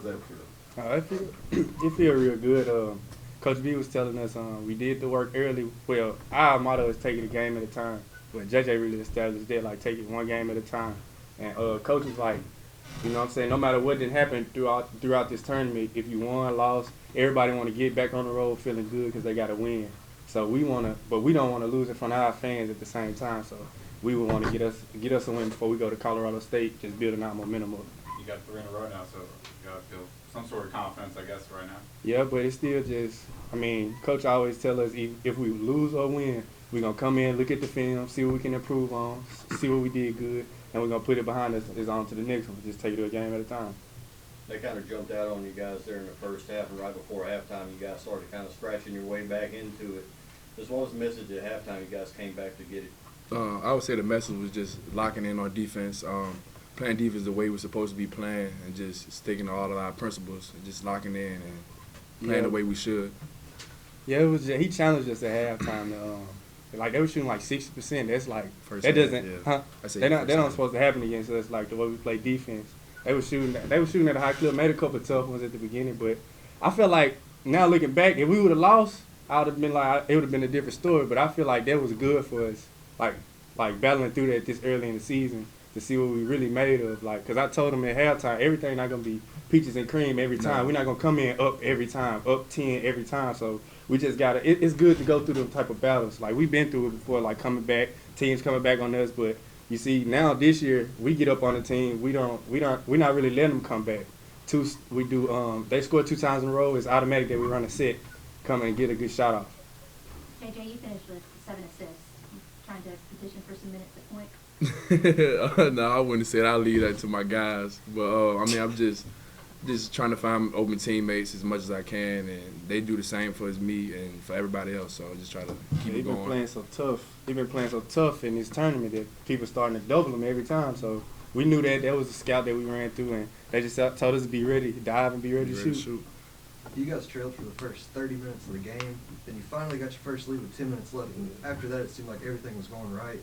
does that feel? It feel real good. Coach B was telling us we did the work early. Well, our motto is take it a game at a time. But JJ really established that, like, take it one game at a time. And Coach was like, you know what I'm saying, no matter what did happen throughout this tournament, if you won, lost, everybody want to get back on the road feeling good because they got to win. So we want to, but we don't want to lose in front of our fans at the same time. So we would want to get us a win before we go to Colorado State, just building our momentum up. You got 3 in a row now, so you got to feel some sort of confidence, I guess, right now. Yeah, but it's still just, I mean, Coach always tell us if we lose or win, we're going to come in, look at the film, see what we can improve on, see what we did good, and we're going to put it behind us. It's on to the next one. Just take it a game at a time. They kind of jumped out on you guys there in the first half, and right before halftime, you guys started kind of scratching your way back into it. Just what was the message at halftime? You guys came back to get it. I would say the message was just locking in on defense, playing defense the way we're supposed to be playing, and just sticking to all of our principles, and just locking in and playing the way we should. Yeah, it was. He challenged us at halftime. Like they were shooting like 60%. That's like First that half, doesn't. yeah. Huh? That don't supposed to happen against us. Like the way we play defense. They were shooting at a high clip. Made a couple of tough ones at the beginning, but I feel like now looking back, if we would have lost, I would have been like it would have been a different story. But I feel like that was good for us. Like battling through that this early in the season to see what we really made of. Like, cause I told them at halftime, everything not gonna be peaches and cream every time. No. We're not gonna come in up every time, up 10 every time. So we just gotta. It's good to go through them type of battles. Like we've been through it before. Like coming back, teams coming back on us. But you see now this year we get up on the team. We're not really letting them come back. We do. They score 2 times in a row. It's automatic that we run a set, come and get a good shot off. JJ, you finished with 7 assists. Trying to petition for some minutes at point. No, I wouldn't say that. I'll leave that to my guys. But I mean, I'm just trying to find open teammates as much as I can, and they do the same for me and for everybody else. So I just try to keep it going. They've been playing so tough in this tournament that people starting to double them every time. So we knew that was a scout that we ran through, and they just told us to be ready, dive and be ready to shoot. You guys trailed for the first 30 minutes of the game, then you finally got your first lead with 10 minutes left, and after that it seemed like everything was going right.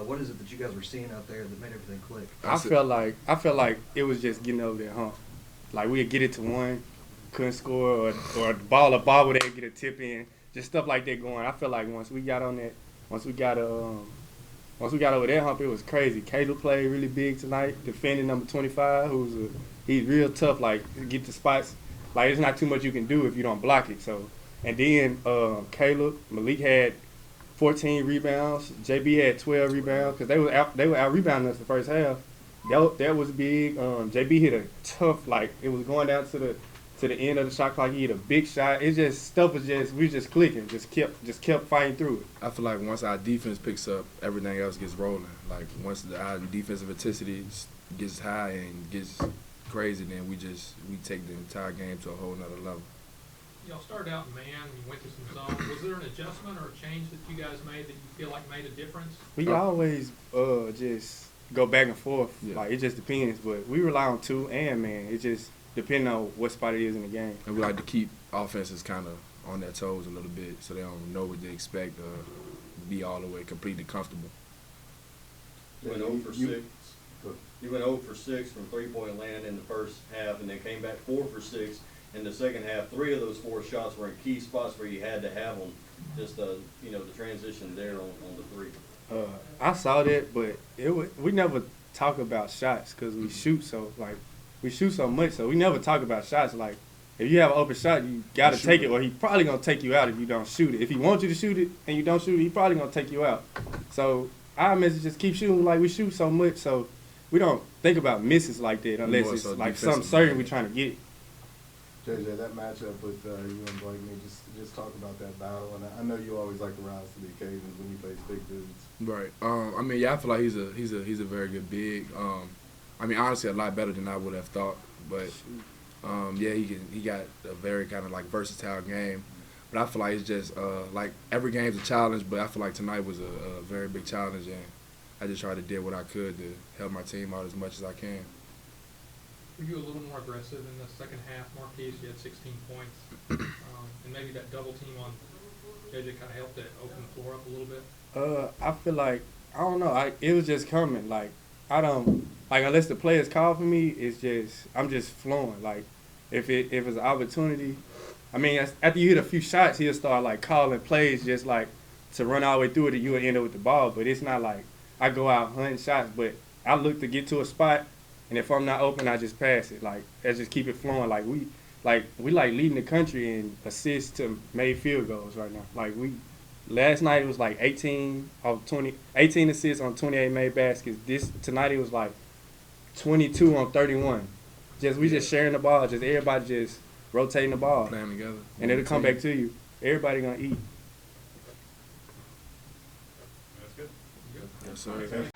What is it that you guys were seeing out there that made everything click? I felt like it was just getting over that hump. Like we'd get it to one, couldn't score, or the ball would get a tip in, just stuff like that going. I feel like once we got over that hump, it was crazy. Caleb played really big tonight, defending number 25, he's real tough. Like get the spots. Like there's not too much you can do if you don't block it. So, and then Malik had 14 rebounds. JB had 12 rebounds because they were out rebounding us the first half. That was big. JB hit a tough, like it was going down to the end of the shot clock. He hit a big shot. It just stuff was just we just clicking. Just kept fighting through it. I feel like once our defense picks up, everything else gets rolling. Like once our defensive intensity gets high and gets crazy, then we take the entire game to a whole nother level. Y'all started out in man, you went to some zone. Was there an adjustment or a change that you guys made that you feel like made a difference? We always just go back and forth. Yeah. Like it just depends, but we rely on 2 and man. It just depends on what spot it is in the game. And we like to keep offenses kind of on their toes a little bit so they don't know what they expect or be all the way completely comfortable. You went 0 for 6. You went 0 for 6 from three-point land in the first half, and then came back 4 for 6 in the second half. 3 of those 4 shots were in key spots where you had to have them. Just the transition there on the 3. I saw that, but we never talk about shots because we shoot so much. So we never talk about shots. Like if you have an open shot, you got to take it, or he probably gonna take you out if you don't shoot it. If he wants you to shoot it and you don't shoot it, he probably gonna take you out. So our message is keep shooting like we shoot so much. So we don't think about misses like that unless it's like something certain we're trying to get. JJ, that matchup with you and Blakeney, just talk about that battle. And I know you always like to rise to the occasions when you face big dudes. Right. I mean, yeah, I feel like he's a very good big. I mean, honestly, a lot better than I would have thought. But yeah, he got a very kind of like versatile game. But I feel like it's just like every game's a challenge. But I feel like tonight was a very big challenge, and I just tried to do what I could to help my team out as much as I can. Were you a little more aggressive in the second half, Marquis? You had 16 points, and maybe that double team on JJ kind of helped that open the floor up a little bit. I feel like I don't know. It was just coming. Like I don't like unless the players call for me. It's just I'm just flowing. Like if it's an opportunity, I mean, after you hit a few shots, he'll start like calling plays just like to run all the way through it, and you'll end up with the ball. But it's not like I go out hunting shots, but I look to get to a spot, and if I'm not open, I just pass it. Like I just keep it flowing. Like we leading the country in assists to made field goals right now. Like last night it was like 18 assists on 28 made baskets. Tonight it was like 22 on 31. We just sharing the ball. Just everybody just rotating the ball. Playing together. And it'll come back to you. Everybody gonna eat. That's good. Yes, sir.